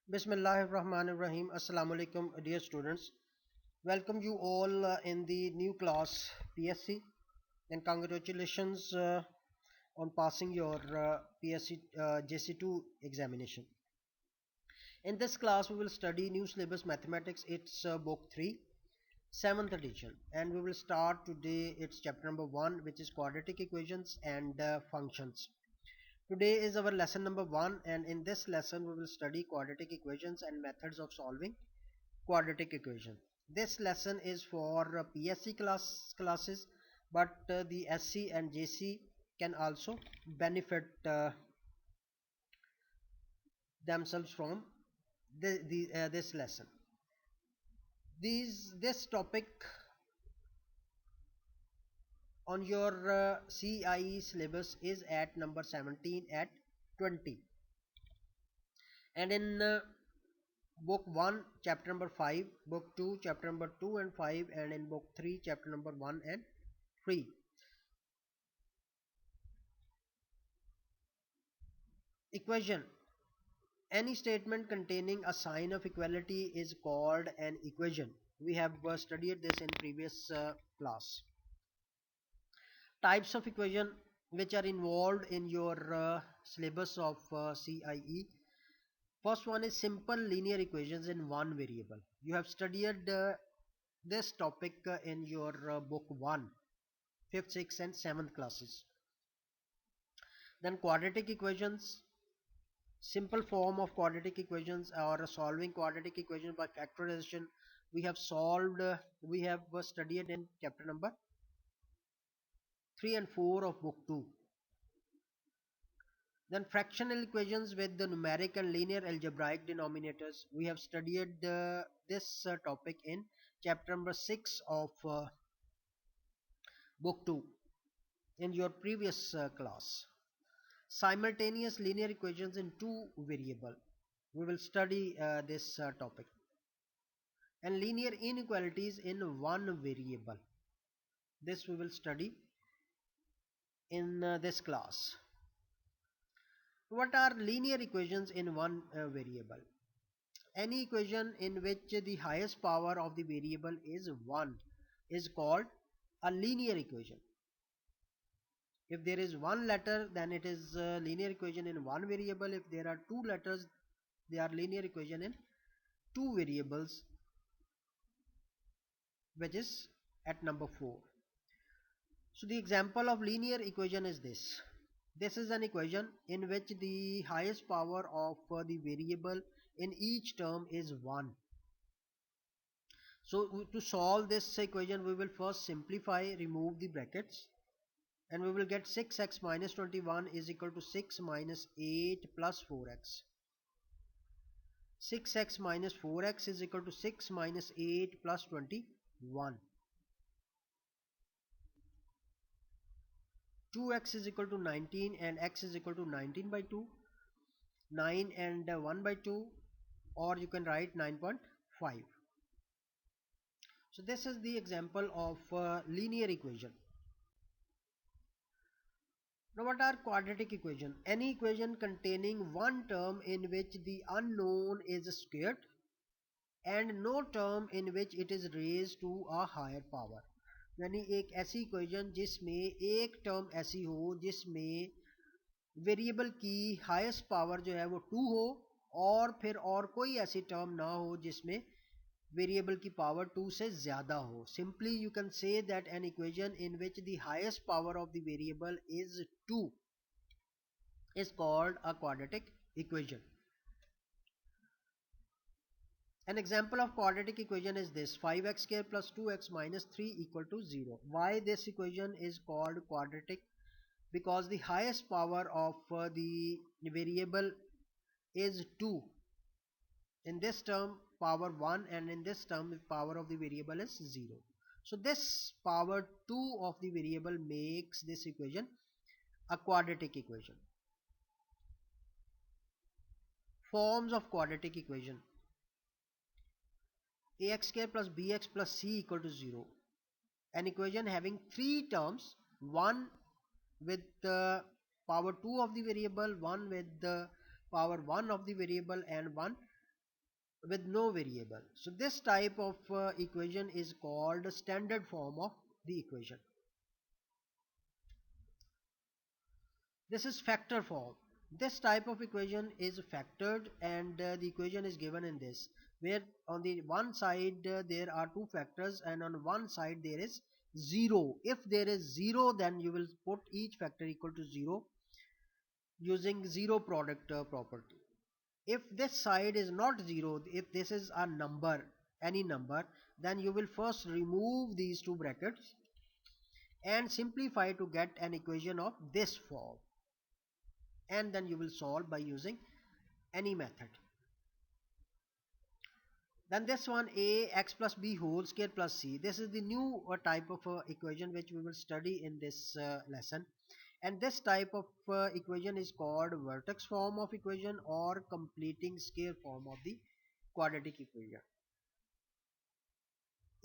Bismillahirrahmanirrahim. Assalamu alaikum, dear students. Welcome you all in the new class PSC, and congratulations on passing your PSC JC2 examination. In this class, we will study new syllabus mathematics. It's book 3, 7th edition, and we will start today. It's chapter number 1, which is quadratic equations and functions. Today is our lesson number 1, and in this lesson we will study quadratic equations and methods of solving quadratic equation. This lesson is for PSC classes, but the SC and JC can also benefit themselves from this lesson. This topic on your CIE syllabus is at number 17 at 20, and in book 1 chapter number 5, book 2 chapter number 2 and 5, and in book 3 chapter number 1 and 3. Equation: any statement containing a sign of equality is called an equation. We have studied this in previous class. Types of equation which are involved in your syllabus of CIE. First one is simple linear equations in one variable. You have studied this topic in your book 1, 5th, 6th and 7th classes. Then quadratic equations, simple form of quadratic equations or solving quadratic equations by factorization. We have studied in chapter number 3 and 4 of book 2. Then fractional equations with the numeric and linear algebraic denominators. We have studied this topic in chapter number 6 of book 2 in your previous class. Simultaneous linear equations in two variable. We will study this topic. And linear inequalities in one variable. This we will study in this class. What are linear equations in one variable? Any equation in which the highest power of the variable is 1 is called a linear equation. If there is one letter, then it is a linear equation in one variable. If there are two letters, they are linear equation in two variables, which is at number 4. So the example of linear equation is this. This is an equation in which the highest power of the variable in each term is 1. So to solve this equation, we will first simplify, remove the brackets, and we will get 6x minus 21 is equal to 6 minus 8 plus 4x. 6x minus 4x is equal to 6 minus 8 plus 21. 2x is equal to 19 and x is equal to 19 by 2, 9 and 1 by 2, or you can write 9.5. So this is the example of linear equation. Now what are quadratic equation? Any equation containing one term in which the unknown is squared and no term in which it is raised to a higher power. यानी एक ऐसी equation जिसमें एक term ऐसी हो जिसमें variable की highest power जो है वो 2 हो, और फिर और कोई ऐसी टर्म ना हो जिसमें वेरिएबल की पावर 2 से ज्यादा हो. Simply you can say that an equation in which the highest power of the variable is 2 is called a quadratic equation. An example of quadratic equation is this: 5x square plus 2x minus 3 equal to 0. Why this equation is called quadratic? Because the highest power of the variable is 2. In this term power 1, and in this term the power of the variable is 0. So this power 2 of the variable makes this equation a quadratic equation. Forms of quadratic equation: ax square plus bx plus c equal to 0. An equation having three terms, one with the power 2 of the variable, one with the power 1 of the variable, and one with no variable. So this type of equation is called standard form of the equation. This is factor form. This type of equation is factored, and the equation is given in this, where on the one side there are two factors and on one side there is 0. If there is 0, then you will put each factor equal to 0 using zero product property. If this side is not 0, if this is a number, any number, then you will first remove these two brackets and simplify to get an equation of this form, and then you will solve by using any method. Then this one, a x plus b whole square plus c, this is the new type of equation which we will study in this lesson. And this type of equation is called vertex form of equation or completing square form of the quadratic equation.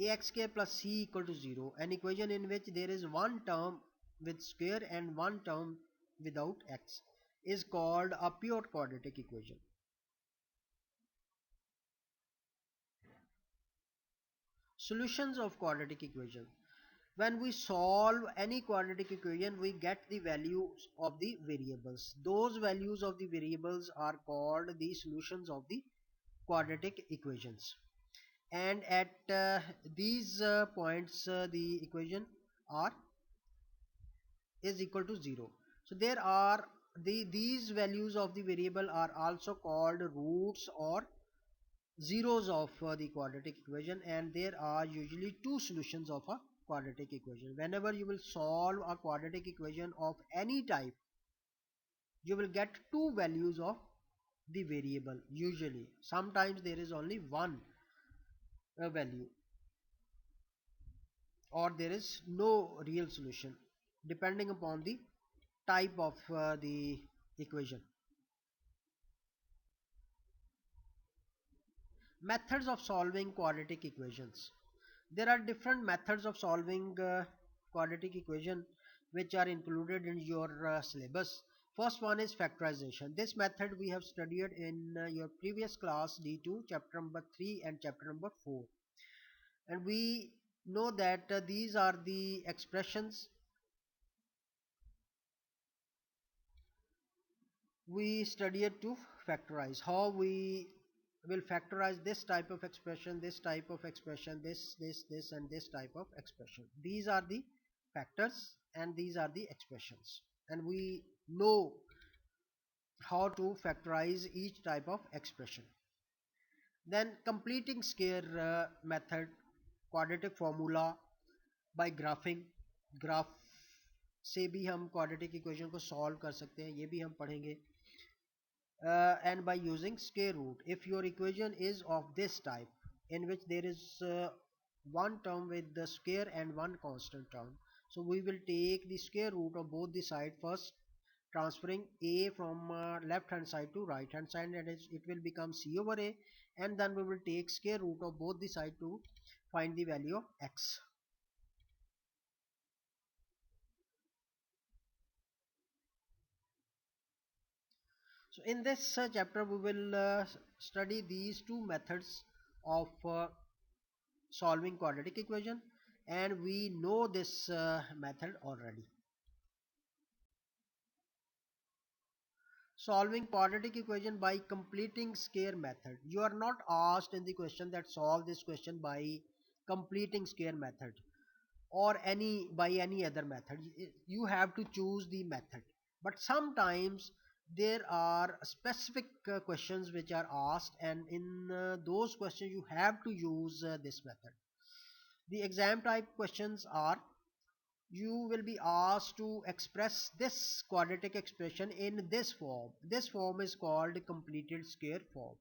Ax square plus c equal to 0, an equation in which there is one term with square and one term without x, is called a pure quadratic equation. Solutions of quadratic equation. When we solve any quadratic equation, we get the values of the variables. Those values of the variables are called the solutions of the quadratic equations. And at these points, the equation r is equal to 0. So there are these values of the variable are also called roots or zeros of the quadratic equation, and there are usually two solutions of a quadratic equation. Whenever you will solve a quadratic equation of any type, you will get two values of the variable. Usually sometimes there is only one value, or there is no real solution depending upon the type of the equation. Methods of solving quadratic equations. There are different methods of solving quadratic equation which are included in your syllabus. First one is factorization. This method we have studied in your previous class D2 chapter number 3 and chapter number 4, and we know that these are the expressions we studied to factorize. How we will factorize this type of expression, this type of expression, this and this type of expression. These are the factors and these are the expressions, and we know how to factorize each type of expression. Then completing square method, quadratic formula by graphing. Graph से भी हम quadratic equation को solve कर सकते हैं, ये भी हम पढ़ेंगे. And by using square root, if your equation is of this type in which there is one term with the square and one constant term, so we will take the square root of both the side first, transferring a from left hand side to right hand side, and it will become c over a, and then we will take square root of both the side to find the value of x. So in this chapter we will study these two methods of solving quadratic equation, and we know this method already. Solving quadratic equation by completing square method. You are not asked in the question that solve this question by completing square method or by any other method. You have to choose the method, but sometimes there are specific questions which are asked, and in those questions you have to use this method. The exam type questions are, you will be asked to express this quadratic expression in this form. This form is called completed square form.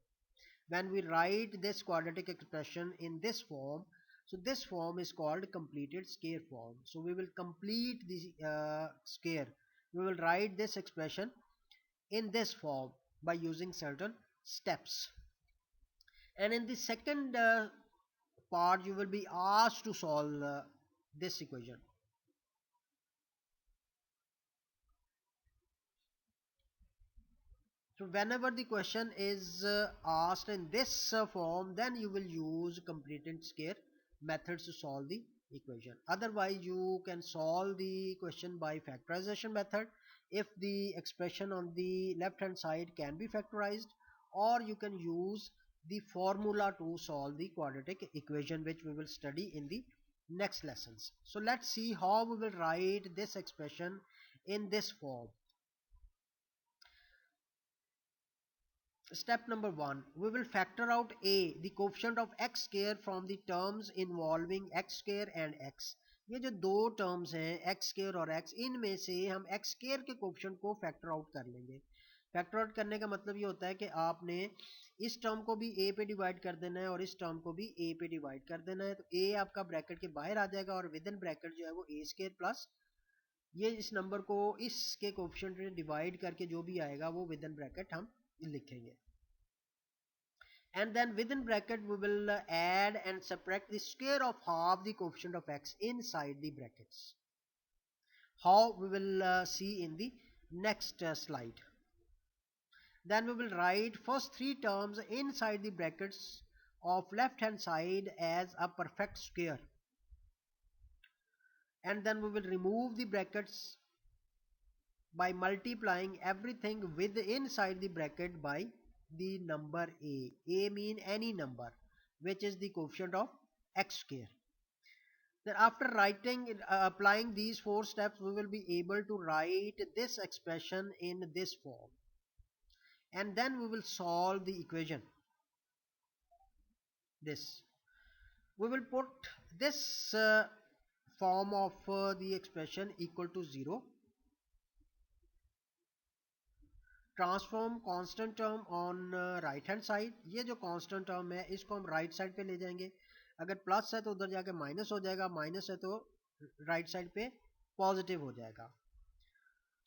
When we write this quadratic expression in this form, so this form is called completed square form. So we will complete the square. We will write this expression in this form by using certain steps. And in the second part, you will be asked to solve this equation. So whenever the question is asked in this form, then you will use completed square methods to solve the equation. Otherwise you can solve the question by factorization method if the expression on the left hand side can be factorized, or you can use the formula to solve the quadratic equation, which we will study in the next lessons. So let's see how we will write this expression in this form. Step number 1, we will factor out a the coefficient of x square from the terms involving x square and x. ये जो दो terms हैं x square और x, इनमें से हम x square के coefficient को फैक्टर आउट कर लेंगे. फैक्टर आउट करने का मतलब ये होता है कि आपने इस टर्म को भी a पे डिवाइड कर देना है और इस टर्म को भी a पे डिवाइड कर देना है. तो a आपका ब्रैकेट के बाहर आ जाएगा और विद इन ब्रैकेट जो है वो a स्क्वायर प्लस ये इस नंबर को इसके कोफिशिएंट में डिवाइड करके जो भी आएगा वो विद इन ब्रैकेट हम लिखेंगे. And then within bracket we will add and subtract the square of half the coefficient of x inside the brackets. How we will see in the next slide. Then we will write first three terms inside the brackets of left hand side as a perfect square, and then we will remove the brackets by multiplying everything with inside the bracket by the number a. A mean any number which is the coefficient of x square. Then after writing applying these four steps, we will be able to write this expression in this form, and then we will solve the equation. This we will put this form of the expression equal to 0. Transform constant term on right hand side. ये जो constant term है इसको हम right side पे ले जाएंगे. अगर plus है तो उधर जाके माइनस हो जाएगा, माइनस है तो राइट साइड पे पॉजिटिव हो जाएगा.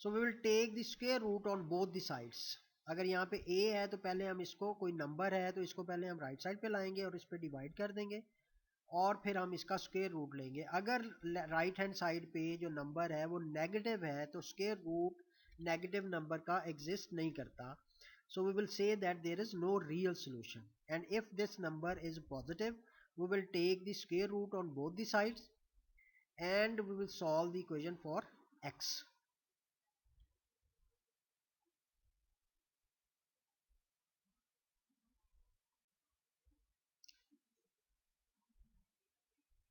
So we will take the square root on both the sides. अगर यहाँ पे a है तो पहले हम इसको, कोई नंबर है तो इसको पहले हम राइट साइड पे लाएंगे और इस पे डिवाइड कर देंगे और फिर हम इसका स्क्वायर रूट लेंगे. अगर राइट हैंड साइड पे जो नंबर है वो नेगेटिव है तो स्क्वायर रूट नेगेटिव नंबर का एग्जिस्ट नहीं करता. So we will say that there is no real solution, and if this number is positive we will take the square root on both the sides and we will solve the equation for x.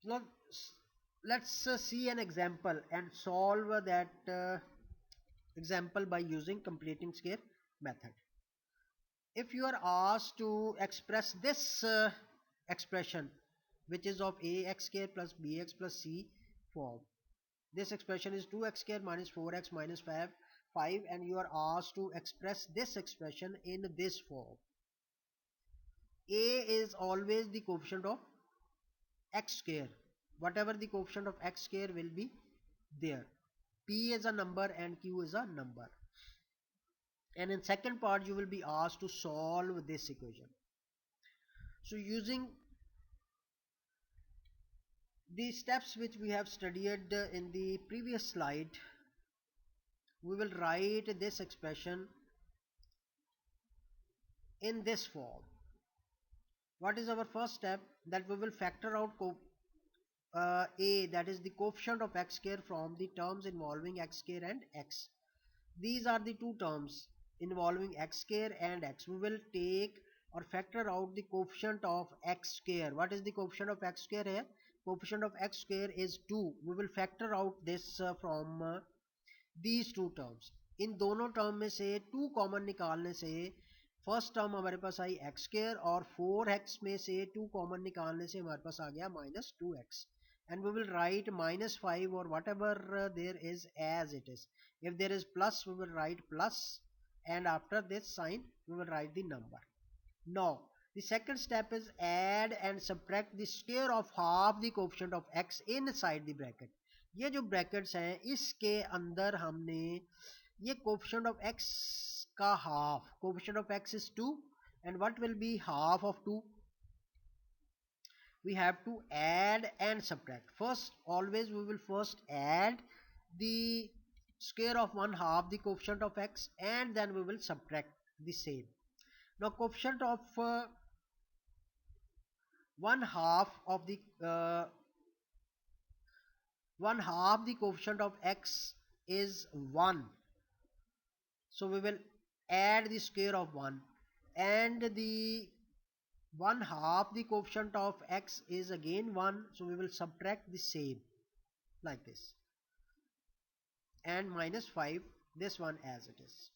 Now let's see an example and solve that example by using completing square method. If you are asked to express this expression which is of ax square plus bx plus c form, this expression is 2x square minus 4x minus 5, and you are asked to express this expression in this form. A is always the coefficient of x square, whatever the coefficient of x square will be there. P is a number and Q is a number. And in second part you will be asked to solve this equation. So using the steps which we have studied in the previous slide, we will write this expression in this form. What is our first step? That we will factor out a, that is the coefficient of x square, from the terms involving x square and x. These are the two terms involving x square and x. We will take or factor out the coefficient of x square. What is the coefficient of x square here? Coefficient of x square is 2. We will factor out this from these two terms. इन दोनों term में से 2 common निकालने से first term हमारे पास आई x square, और 4x में से 2 common निकालने से हमारे पास आ गया -2x. And we will write -5 or whatever there is as it is. If there is plus we will write plus, and after this sign we will write the number. Now the second step is add and subtract the square of half the coefficient of x inside the bracket. ये जो brackets हैं इसके अंदर हमने ये coefficient of x का half, coefficient of x is 2 and what will be half of 2? We have to add and subtract. First, always we will first add the square of 1/2 the coefficient of x, and then we will subtract the same. Now coefficient of one half of the one half the coefficient of x is 1, so we will add the square of 1, and the one half the coefficient of x is again 1, so we will subtract the same like this, and minus 5 this one as it is.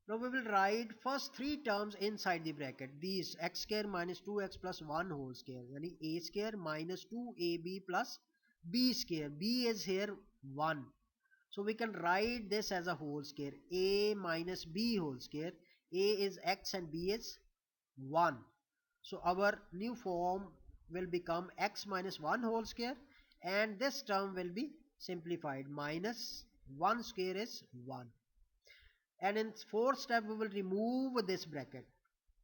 Now we will write first three terms inside the bracket, these x square minus 2x plus 1 whole square, yani a square minus 2ab plus b square. B is here 1, so we can write this as a whole square, a minus b whole square. A is x and b is 1, so our new form will become x minus 1 whole square, and this term will be simplified, minus 1 square is 1. And in fourth step we will remove this bracket.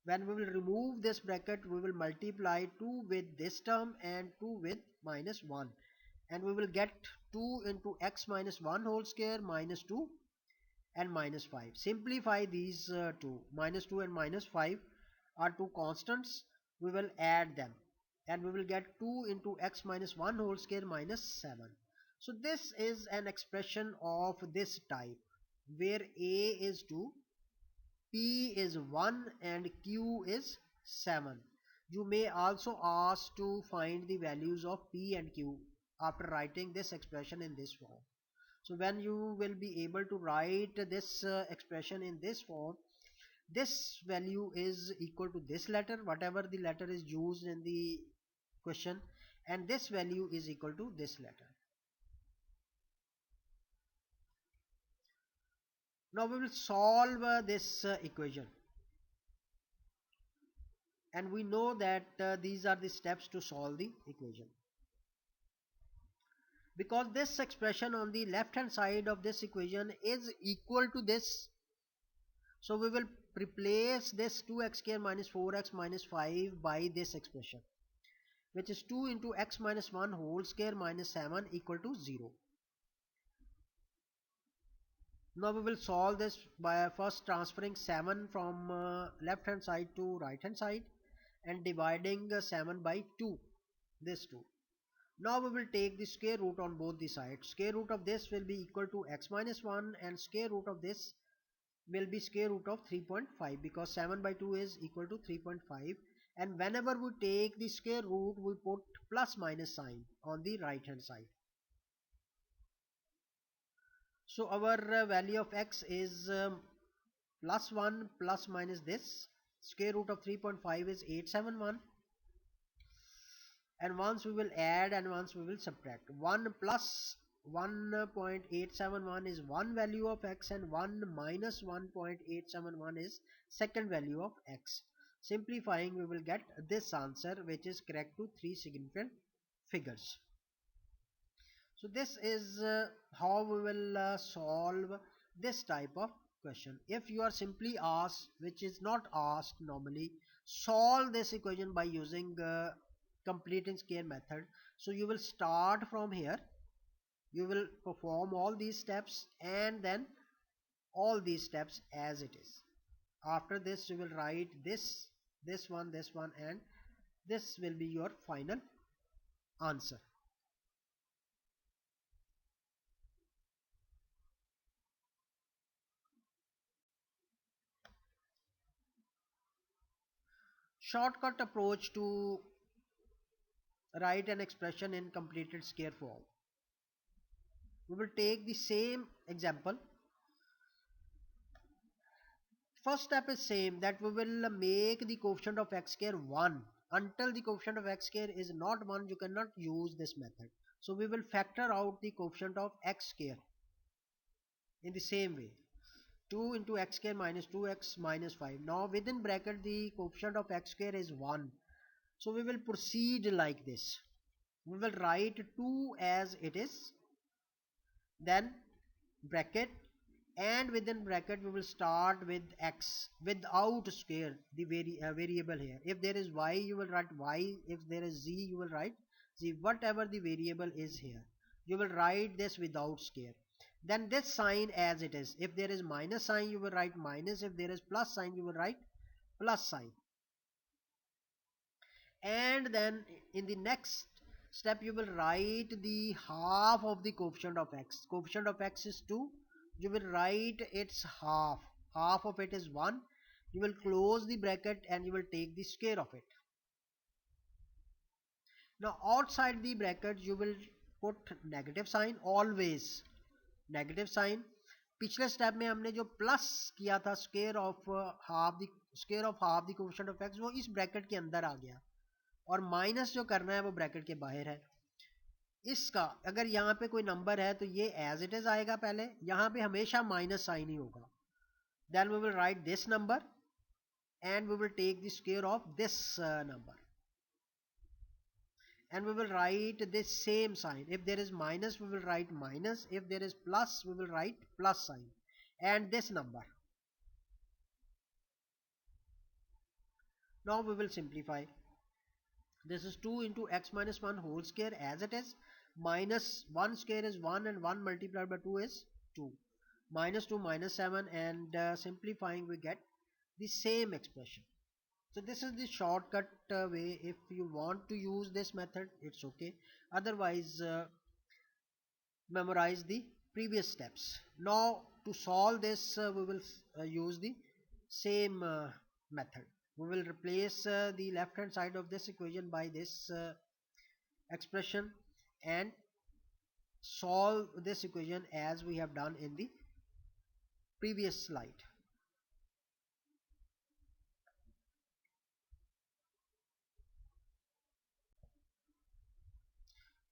When we will remove this bracket, we will multiply 2 with this term and 2 with minus 1, and we will get 2 into x minus 1 whole square minus 2 and minus 5. Simplify these two, minus 2 and minus 5 are two constants, we will add them, and we will get 2 into x minus 1 whole square minus 7. So this is an expression of this type, where a is 2, p is 1 and q is 7. You may also ask to find the values of p and q after writing this expression in this form. So when you will be able to write this expression in this form, this value is equal to this letter, whatever the letter is used in the question, and this value is equal to this letter. Now we will solve this equation, and we know that these are the steps to solve the equation. Because this expression on the left hand side of this equation is equal to this, so we will replace this 2x square minus 4x minus 5 by this expression, which is 2 into x minus 1 whole square minus 7 equal to 0. Now we will solve this by first transferring 7 from left hand side to right hand side and dividing 7 by 2, this 2. Now we will take the square root on both the sides. Square root of this will be equal to x minus 1, and square root of this will be square root of 3.5, because 7 by 2 is equal to 3.5, and whenever we take the square root we put plus minus sign on the right hand side. So our value of x is plus 1 plus minus this, square root of 3.5 is 871, and once we will add and once we will subtract. 1 plus 1.871 is one value of x, and 1 minus 1.871 is second value of x. Simplifying, we will get this answer, which is correct to three significant figures. So this is how we will solve this type of question. If you are simply asked, which is not asked normally, solve this equation by using complete and square method. So you will start from here, you will perform all these steps and then all these steps as it is. After this you will write this one, and this will be your final answer. Shortcut approach to write an expression in completed square form. We will take the same example. First step is same, that we will make the coefficient of x square 1. Until the coefficient of x square is not 1, you cannot use this method. So we will factor out the coefficient of x square in the same way. 2 into x square minus 2x minus 5. Now within bracket the coefficient of x square is 1. So we will proceed like this. We will write 2 as it is, then bracket, and within bracket we will start with x without square, the variable here. If there is y, you will write y. If there is z, you will write z. Whatever the variable is here, you will write this without square. then this sign as it is. If there is minus sign, you will write minus. If there is plus sign, you will write plus sign. And then in the next step, you will write the half of the coefficient of x. Coefficient of x is 2. You will write its half. Half of it is 1. You will close the bracket and you will take the square of it. Now outside the bracket you will put negative sign, always negative sign. पिछले step में हमने जो plus किया था square of half the coefficient of x, वो इस bracket के अंदर आ गया, और माइनस जो करना है वो ब्रैकेट के बाहर है. इसका अगर यहाँ पे कोई नंबर है तो ये एज इट इज आएगा, पहले यहाँ पे हमेशा माइनस साइन ही होगा. Then we will write this number and we will take the square of this number, and we will write this same sign. If there is minus, we will write minus. If there is plus, we will write plus sign, and this number. Now we will simplify. This is 2 into x minus 1 whole square as it is, minus 1 square is 1 and 1 multiplied by 2 is 2, minus 2 minus 7, and simplifying we get the same expression. So this is the shortcut way. If you want to use this method, it's okay. Otherwise, memorize the previous steps. Now to solve this, we will use the same method. We will replace the left hand side of this equation by this expression and solve this equation as we have done in the previous slide.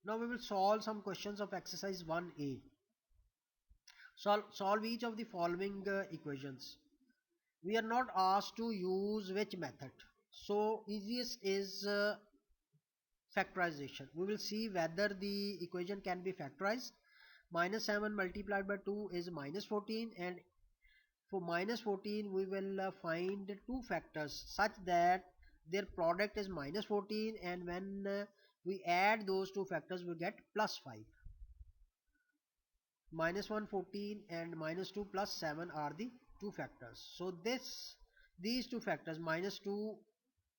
Now we will solve some questions of exercise 1a. Solve each of the following equations. We are not asked to use which method. So easiest is factorization. We will see whether the equation can be factorized. Minus 7 multiplied by 2 is minus 14, and for minus 14 we will find two factors such that their product is minus 14, and when we add those two factors we get plus 5. Minus 1 14 and minus 2 plus 7 are the two factors. So these two factors minus 2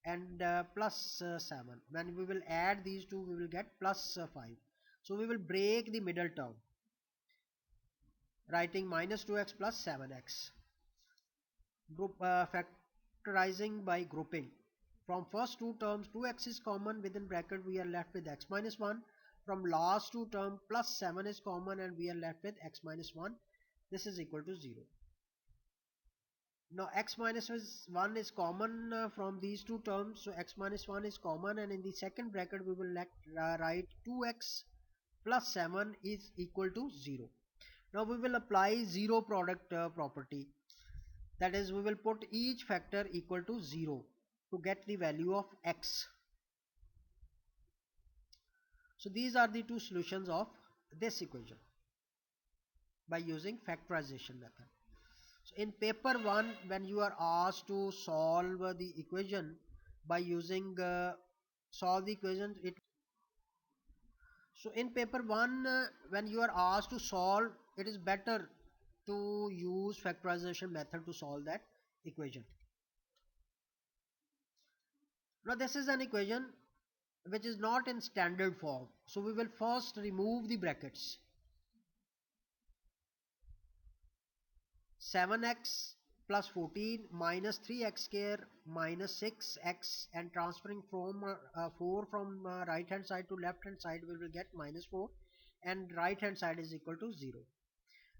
and plus 7, when we will add these two we will get plus 5. So we will break the middle term, writing minus 2x plus 7x. Factorizing by grouping. From first two terms 2x is common, within bracket we are left with x minus 1. From last two term plus 7 is common and we are left with x minus 1. This is equal to 0. Now x minus 1 is common from these two terms, so x minus 1 is common, and in the second bracket we will write 2x plus 7 is equal to 0. Now we will apply zero product property. That is, we will put each factor equal to 0 to get the value of x. So these are the two solutions of this equation by using factorization method. So in paper 1, when you are asked to solve the equation by using solve the equation, so in paper 1, when you are asked to solve, it is better to use factorization method to solve that equation. Now this is an equation which is not in standard form, so we will first remove the brackets. 7x plus 14 minus 3x square minus 6x, and transferring from 4 from right hand side to left hand side we will get minus 4, and right hand side is equal to 0.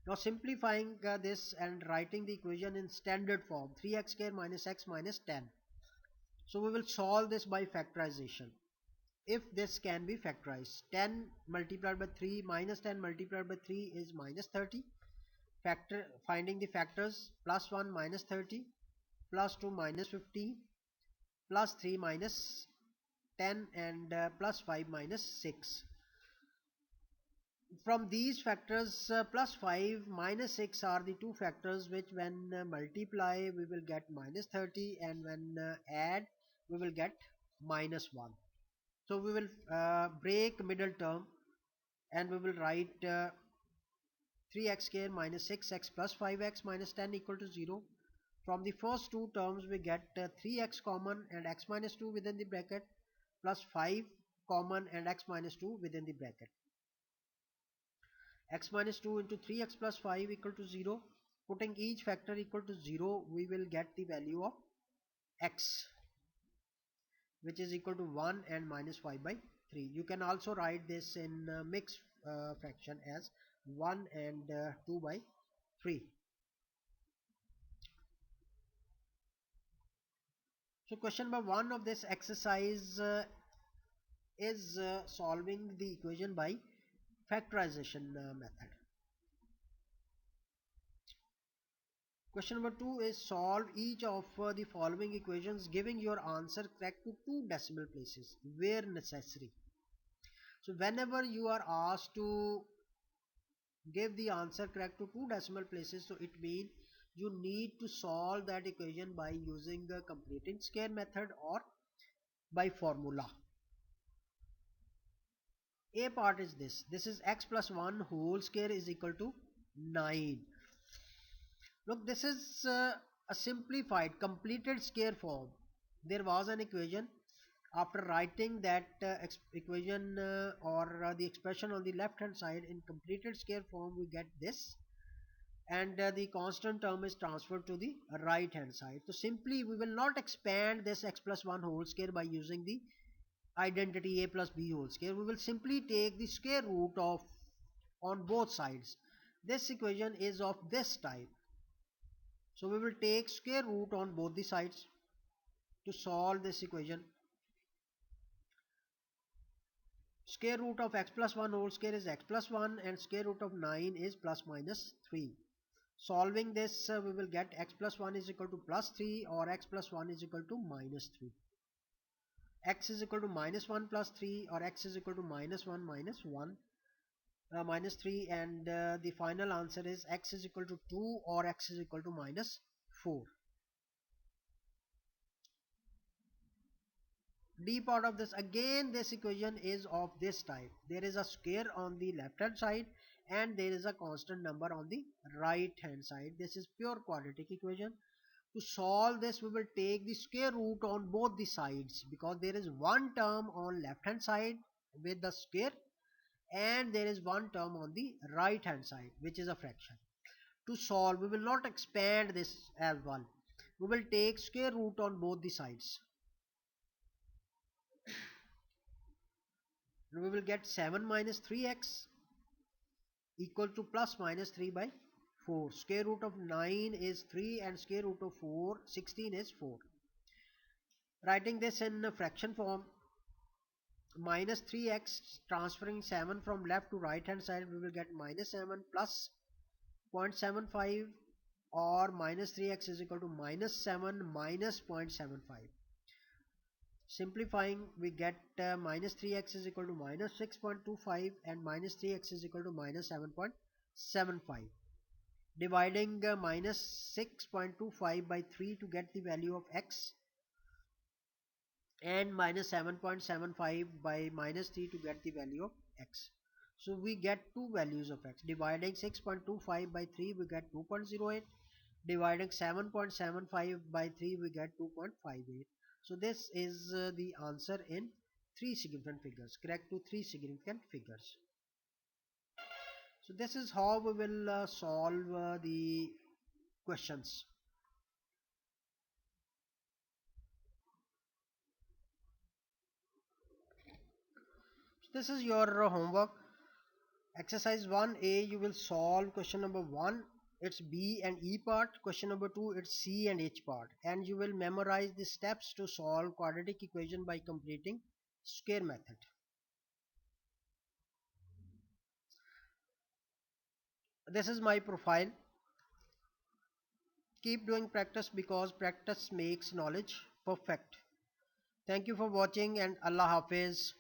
Now simplifying this and writing the equation in standard form, 3x square minus x minus 10. So we will solve this by factorization. If this can be factorized, 10 multiplied by 3 minus 10 multiplied by 3 is minus 30. Finding the factors, plus 1 minus 30, plus 2 minus 15, plus 3 minus 10, and plus 5 minus 6. From these factors, plus 5 minus 6 are the two factors which when multiply we will get minus 30, and when add we will get minus 1. So we will break middle term and we will write 3x square minus 6x plus 5x minus 10 equal to 0. From the first two terms we get 3x common and x minus 2 within the bracket plus 5 common and x minus 2 within the bracket. X minus 2 into 3x plus 5 equal to 0. Putting each factor equal to 0, we will get the value of x, which is equal to 1 and minus 5 by 3. You can also write this in mixed fraction as 1 and 2 by 3. So question number 1 of this exercise is solving the equation by factorization method. Question number 2 is solve each of the following equations giving your answer correct to 2 decimal places where necessary. So whenever you are asked to give the answer correct to 2 decimal places, so it means you need to solve that equation by using the completing square method or by formula. A part is this. This is x plus 1 whole square is equal to 9. Look, this is a simplified, completed square form. There was an equation. After writing that equation or the expression on the left hand side in completed square form, we get this. And the constant term is transferred to the right hand side. So simply we will not expand this x plus 1 whole square by using the identity a plus b whole square. We will simply take the square root of on both sides. This equation is of this type. So we will take square root on both the sides to solve this equation. Square root of x plus 1 whole square is x plus 1 and square root of 9 is plus minus 3. Solving this we will get x plus 1 is equal to plus 3 or x plus 1 is equal to minus 3. X is equal to minus 1 plus 3 or x is equal to minus 1 minus 1 minus 3, and the final answer is x is equal to 2 or x is equal to minus 4. D part of this, again this equation is of this type. There is a square on the left hand side and there is a constant number on the right hand side. This is pure quadratic equation. To solve this we will take the square root on both the sides, because there is one term on left hand side with the square and there is one term on the right hand side which is a fraction. To solve we will not expand this as well. We will take square root on both the sides. And we will get 7 minus 3x equal to plus minus 3 by 4. Square root of 9 is 3 and square root of 4, 16 is 4. Writing this in fraction form, minus 3x transferring 7 from left to right hand side, we will get minus 7 plus 0.75 or minus 3x is equal to minus 7 minus 0.75. Simplifying we get minus 3x is equal to minus 6.25 and minus 3x is equal to minus 7.75. Dividing minus 6.25 by 3 to get the value of x and minus 7.75 by minus 3 to get the value of x. So we get two values of x. Dividing 6.25 by 3 we get 2.08. Dividing 7.75 by 3 we get 2.58. So this is the answer in 3 significant figures, correct to 3 significant figures. So this is how we will solve the questions. So this is your homework. Exercise 1A, you will solve question number 1, it's B and E part. Question number 2, it's C and H part. And you will memorize the steps to solve quadratic equation by completing square method. This is my profile. Keep doing practice because practice makes knowledge perfect. Thank you for watching and Allah Hafiz.